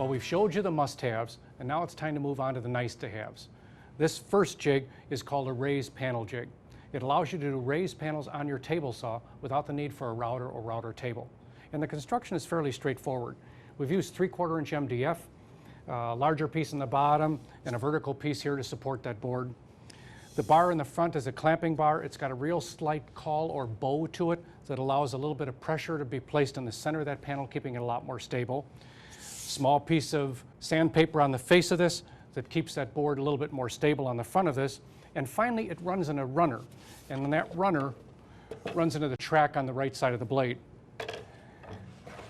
Well, we've showed you the must-haves, and now it's time to move on to the nice-to-haves. This first jig is called a raised panel jig. It allows you to do raised panels on your table saw without the need for a router or router table. And the construction is fairly straightforward. We've used 3/4 inch MDF, a larger piece in the bottom, and a vertical piece here to support that board. The bar in the front is a clamping bar. It's got a real slight caul or bow to it that allows a little bit of pressure to be placed in the center of that panel, keeping it a lot more stable. Small piece of sandpaper on the face of this that keeps that board a little bit more stable on the front of this. And finally, it runs in a runner. And then that runner runs into the track on the right side of the blade.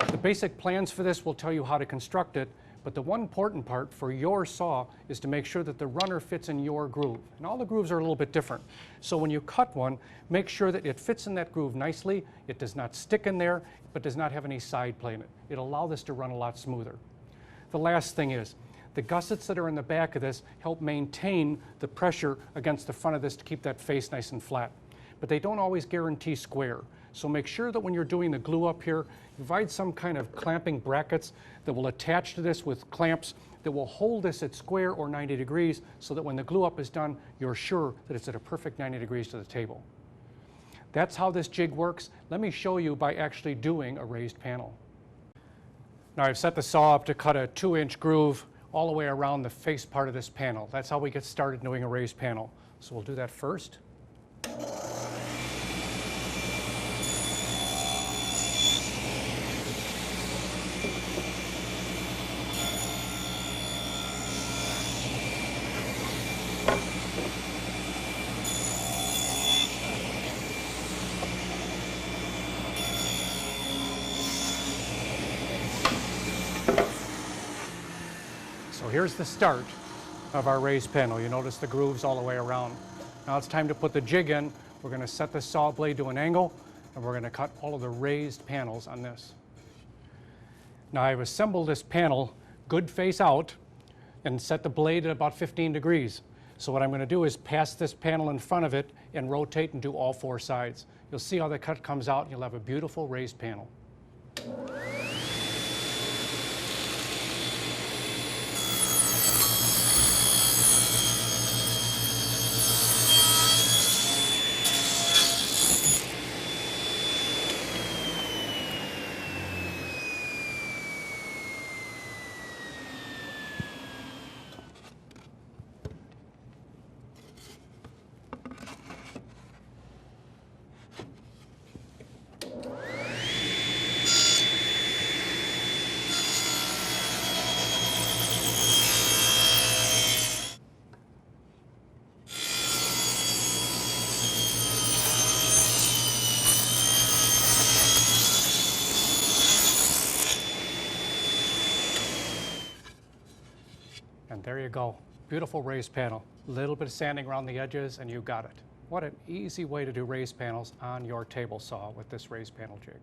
The basic plans for this will tell you how to construct it, but the one important part for your saw is to make sure that the runner fits in your groove. And all the grooves are a little bit different. So when you cut one, make sure that it fits in that groove nicely. It does not stick in there, but does not have any side play in it. It'll allow this to run a lot smoother. The last thing is, the gussets that are in the back of this help maintain the pressure against the front of this to keep that face nice and flat. But they don't always guarantee square. So make sure that when you're doing the glue up here, you provide some kind of clamping brackets that will attach to this with clamps that will hold this at square or 90 degrees so that when the glue up is done, you're sure that it's at a perfect 90 degrees to the table. That's how this jig works. Let me show you by actually doing a raised panel. Now I've set the saw up to cut a 2-inch groove all the way around the face part of this panel. That's how we get started doing a raised panel. So we'll do that first. So here's the start of our raised panel. You notice the grooves all the way around. Now it's time to put the jig in. We're going to set the saw blade to an angle, and we're going to cut all of the raised panels on this. Now I've assembled this panel good face out and set the blade at about 15 degrees. So what I'm going to do is pass this panel in front of it and rotate and do all 4 sides. You'll see how the cut comes out, and you'll have a beautiful raised panel. And there you go. Beautiful raised panel. A little bit of sanding around the edges and you got it. What an easy way to do raised panels on your table saw with this raised panel jig.